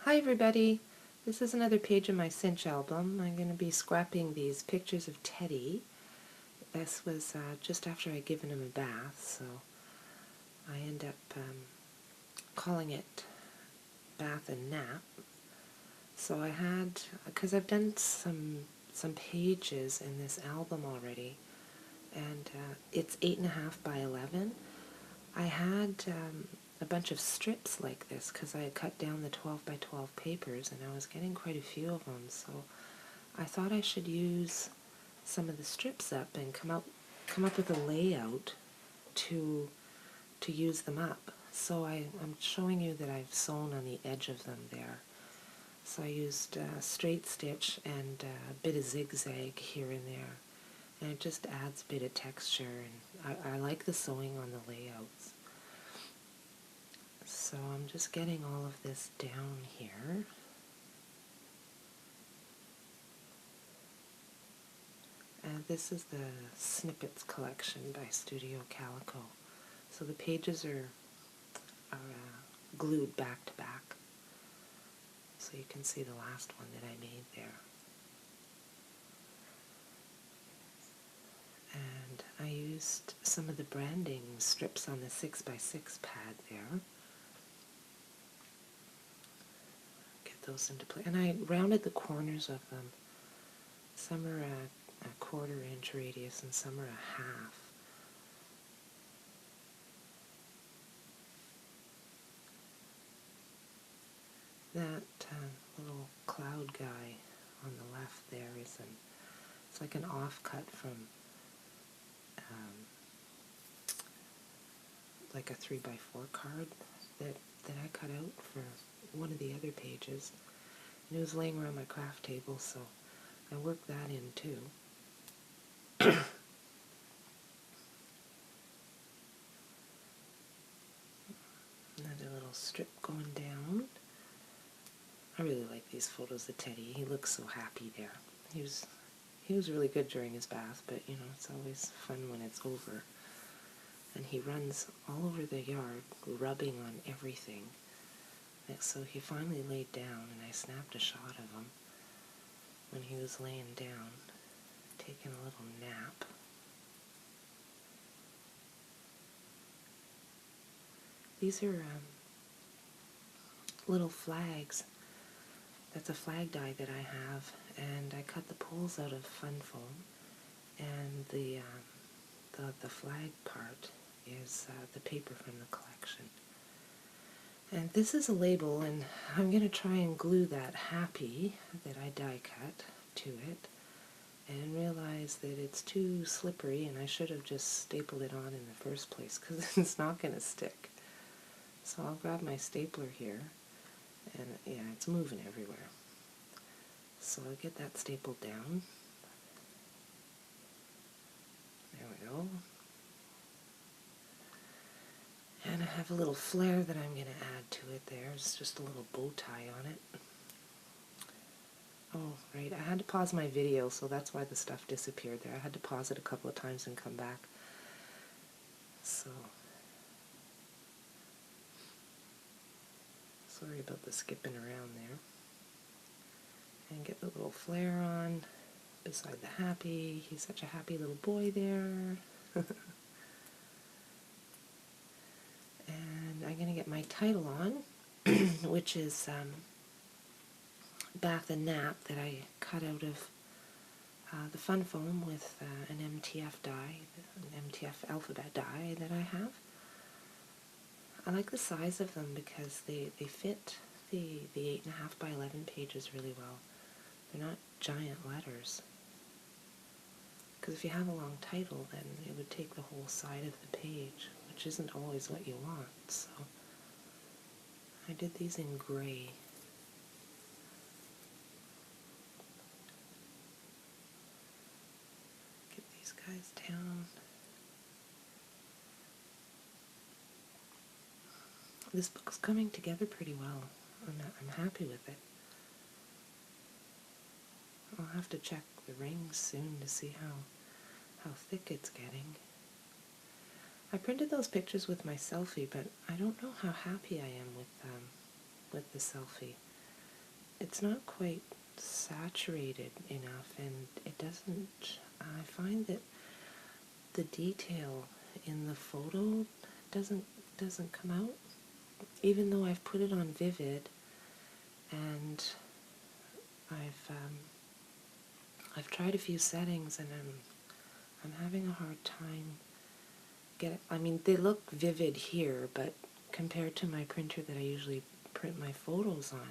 Hi everybody! This is another page in my cinch album. I'm going to be scrapping these pictures of Teddy. This was just after I'd given him a bath, so I end up calling it Bath and Nap. So I had, because I've done some pages in this album already, and it's 8.5 by 11. I had a bunch of strips like this because I had cut down the 12 by 12 papers and I was getting quite a few of them, so I thought I should use some of the strips up and come up with a layout to use them up. So I'm showing you that I've sewn on the edge of them there. So I used straight stitch and a bit of zigzag here and there, and it just adds a bit of texture, and I like the sewing on the layouts. So I'm just getting all of this down here. And this is the Snippets collection by Studio Calico. So the pages are glued back to back. So you can see the last one that I made there. And I used some of the branding strips on the 6x6 pad there. Get those into place. And I rounded the corners of them. Some are a 1/4 inch radius and some are a half. That little cloud guy on the left there is it's like an offcut from like a 3x4 card that I cut out for one of the other pages. And it was laying around my craft table, so I worked that in too. Another little strip going down. I really like these photos of Teddy. He looks so happy there. He was really good during his bath, but you know, it's always fun when it's over. And he runs all over the yard, rubbing on everything. And so he finally laid down, and I snapped a shot of him when he was laying down, taking a little nap. These are little flags. That's a flag die that I have, and I cut the poles out of fun foam, and the flag part is the paper from the collection. And this is a label, and I'm going to try and glue that happy that I die cut to it, and realize that it's too slippery and I should have just stapled it on in the first place because it's not going to stick. So I'll grab my stapler here, and yeah, it's moving everywhere. So I'll get that stapled down. There we go. And I have a little flare that I'm going to add to it there. It's just a little bow tie on it. Oh, right, I had to pause my video, so that's why the stuff disappeared there. I had to pause it a couple of times and come back. So, sorry about the skipping around there. And get the little flare on beside the happy. He's such a happy little boy there. And I'm going to get my title on, which is Bath and Nap, that I cut out of the fun foam with an MTF die, an MTF alphabet die that I have. I like the size of them because they fit the 8.5 by 11 pages really well. They're not giant letters. Because if you have a long title, then it would take the whole side of the page, which isn't always what you want. So I did these in gray. Get these guys down. This book's coming together pretty well. I'm happy with it. I'll have to check the rings soon to see how thick it's getting. I printed those pictures with my selfie, but I don't know how happy I am with the selfie. it's not quite saturated enough, and it doesn't, I find that the detail in the photo doesn't come out, even though I've put it on vivid, and I've tried a few settings, and I'm having a hard time I mean, they look vivid here, but compared to my printer that I usually print my photos on,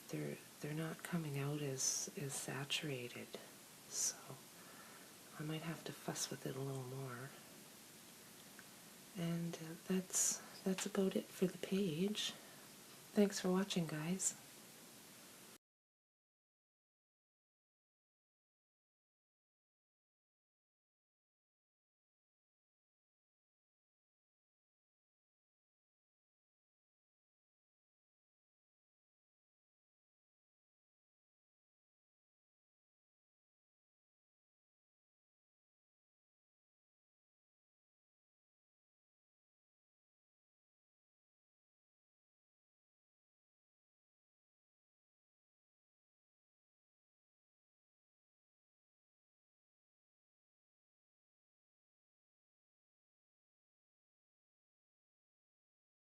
they're not coming out as saturated. So I might have to fuss with it a little more. And that's about it for the page. Thanks for watching, guys.